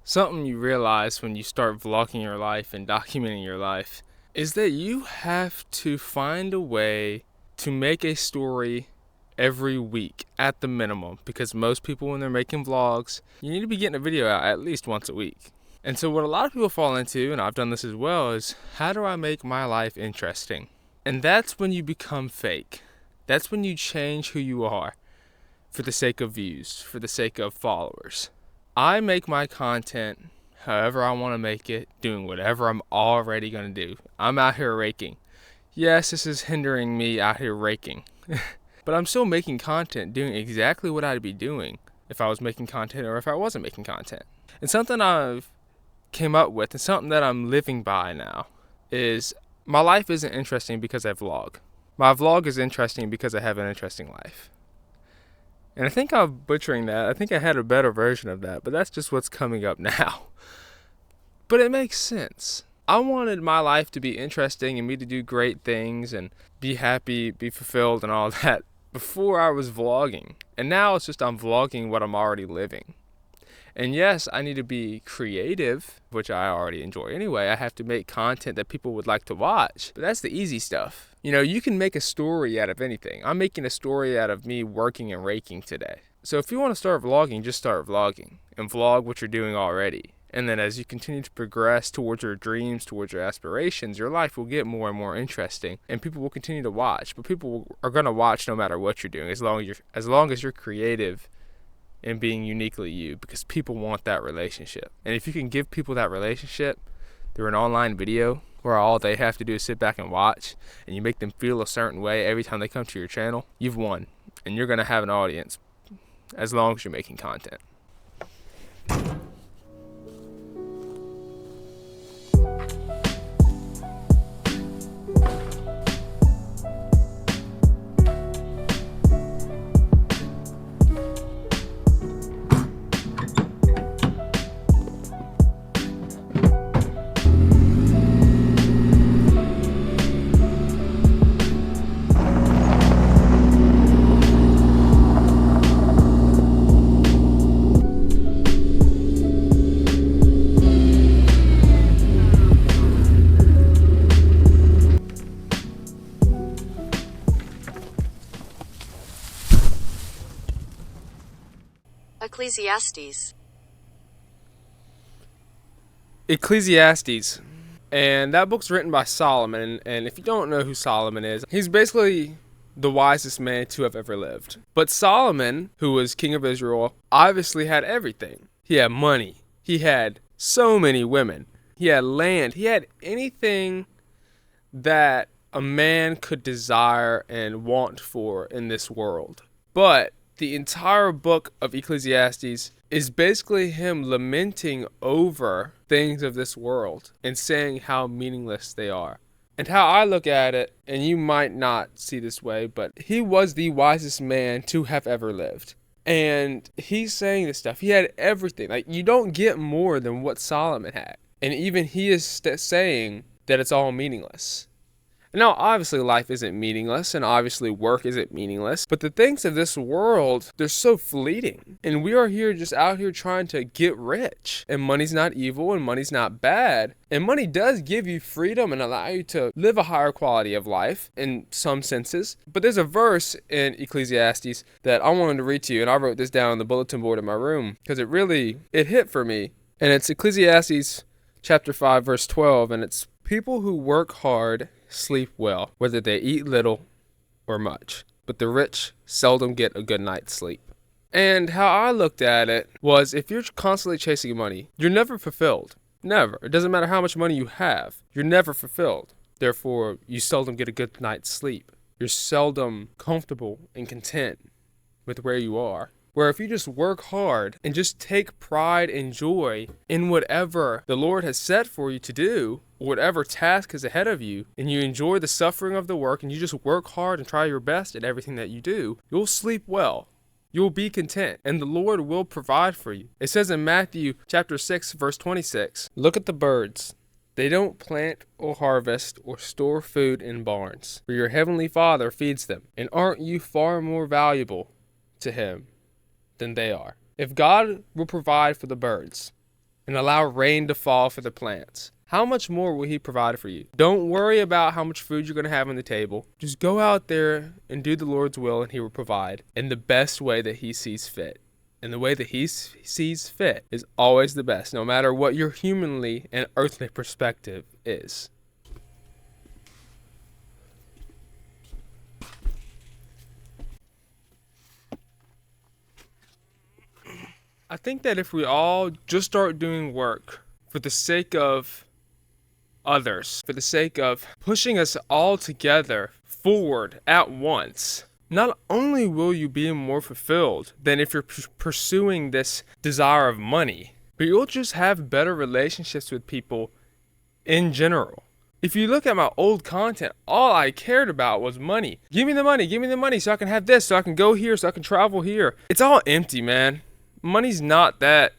Something you realize when you start vlogging your life and documenting your life is that you have to find a way to make a story every week at the minimum, because most people, when they're making vlogs, you need to be getting a video out at least once a week. And so what a lot of people fall into, and I've done this as well, is how do I make my life interesting? And that's when you become fake. That's when you change who you are for the sake of views, for the sake of followers. I make my content however I want to make it, doing whatever I'm already going to do. I'm out here raking. Yes, this is hindering me out here raking. But I'm still making content, doing exactly what I'd be doing if I was making content or if I wasn't making content. And something I've came up with, and something that I'm living by now, is my life isn't interesting because I vlog. My vlog is interesting because I have an interesting life. And I think I'm butchering that. I think I had a better version of that, but that's just what's coming up now. But it makes sense. I wanted my life to be interesting and me to do great things and be happy, be fulfilled and all that before I was vlogging. And now it's just I'm vlogging what I'm already living. And yes, I need to be creative, which I already enjoy anyway. I have to make content that people would like to watch. But that's the easy stuff. You know, you can make a story out of anything. I'm making a story out of me working and raking today. So if you want to start vlogging, just start vlogging and vlog what you're doing already. And then as you continue to progress towards your dreams, towards your aspirations, your life will get more and more interesting and people will continue to watch. But people are going to watch no matter what you're doing, as long as you're creative and being uniquely you, because people want that relationship. And if you can give people that relationship through an online video where all they have to do is sit back and watch, and you make them feel a certain way every time they come to your channel, you've won. And you're going to have an audience as long as you're making content. Ecclesiastes. And that book's written by Solomon. And if you don't know who Solomon is, he's basically the wisest man to have ever lived. But Solomon, who was king of Israel, obviously had everything. He had money. He had so many women. He had land. He had anything that a man could desire and want for in this world. But the entire book of Ecclesiastes is basically him lamenting over things of this world and saying how meaningless they are. And how I look at it, and you might not see this way, but he was the wisest man to have ever lived. And he's saying this stuff. He had everything. Like, you don't get more than what Solomon had. And even he is saying that it's all meaningless. Now, obviously, life isn't meaningless, and obviously work isn't meaningless, but the things of this world, they're so fleeting. And we are here just out here trying to get rich. And money's not evil, and money's not bad. And money does give you freedom and allow you to live a higher quality of life in some senses. But there's a verse in Ecclesiastes that I wanted to read to you, and I wrote this down on the bulletin board in my room, because it hit for me. And it's Ecclesiastes chapter 5, verse 12, and it's, "People who work hard sleep well, whether they eat little or much, but the rich seldom get a good night's sleep." And how I looked at it was, if you're constantly chasing money, you're never fulfilled. Never. It doesn't matter how much money you have. You're never fulfilled. Therefore, you seldom get a good night's sleep. You're seldom comfortable and content with where you are. Where if you just work hard and just take pride and joy in whatever the Lord has set for you to do, whatever task is ahead of you, and you enjoy the suffering of the work, and you just work hard and try your best at everything that you do, you'll sleep well. You'll be content, and the Lord will provide for you. It says in Matthew chapter 6, verse 26, "Look at the birds. They don't plant or harvest or store food in barns, for your heavenly Father feeds them. And aren't you far more valuable to him than they are?" If God will provide for the birds, and allow rain to fall for the plants, how much more will he provide for you? Don't worry about how much food you're going to have on the table. Just go out there and do the Lord's will, and he will provide in the best way that he sees fit. And the way that he sees fit is always the best, no matter what your humanly and earthly perspective is. I think that if we all just start doing work for the sake of others, for the sake of pushing us all together forward at once, not only will you be more fulfilled than if you're pursuing this desire of money, but you'll just have better relationships with people in general. If you look at my old content, all I cared about was money. Give me the money so I can have this, so I can go here, so I can travel here. It's all empty, man. Money's not that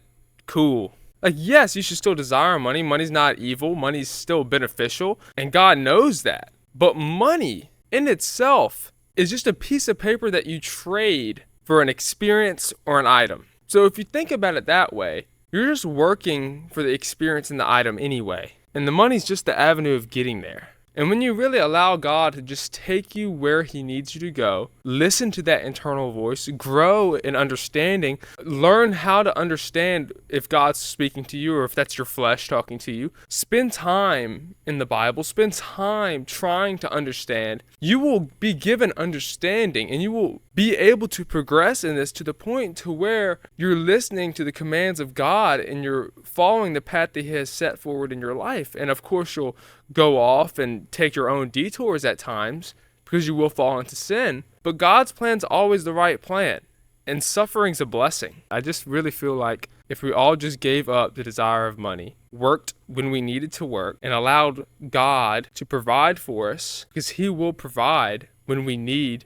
cool. Like, yes, you should still desire money. Money's not evil. Money's still beneficial. And God knows that. But money in itself is just a piece of paper that you trade for an experience or an item. So if you think about it that way, you're just working for the experience and the item anyway. And the money's just the avenue of getting there. And when you really allow God to just take you where he needs you to go, listen to that internal voice, grow in understanding, learn how to understand if God's speaking to you or if that's your flesh talking to you. Spend time in the Bible, spend time trying to understand. You will be given understanding and you will be able to progress in this to the point to where you're listening to the commands of God and you're following the path that he has set forward in your life. And of course, you'll go off and take your own detours at times because you will fall into sin. But God's plan's always the right plan, and suffering's a blessing. I just really feel like if we all just gave up the desire of money, worked when we needed to work, and allowed God to provide for us, because he will provide when we need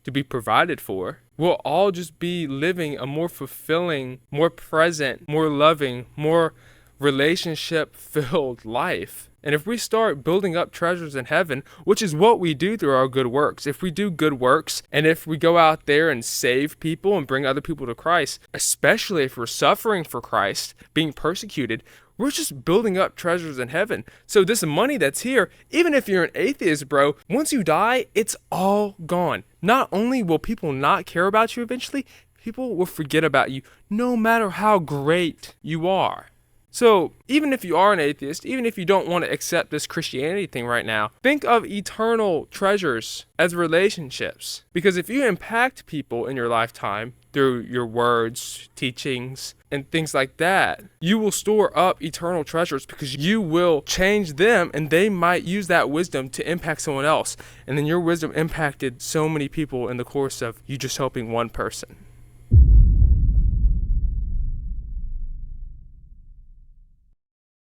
to be provided for, we'll all just be living a more fulfilling, more present, more loving, more relationship-filled life. And if we start building up treasures in heaven, which is what we do through our good works, if we do good works, and if we go out there and save people and bring other people to Christ, especially if we're suffering for Christ, being persecuted, we're just building up treasures in heaven. So this money that's here, even if you're an atheist, bro, once you die, it's all gone. Not only will people not care about you eventually, people will forget about you no matter how great you are. So even if you are an atheist, even if you don't want to accept this Christianity thing right now, think of eternal treasures as relationships. Because if you impact people in your lifetime through your words, teachings, and things like that, you will store up eternal treasures because you will change them and they might use that wisdom to impact someone else. And then your wisdom impacted so many people in the course of you just helping one person.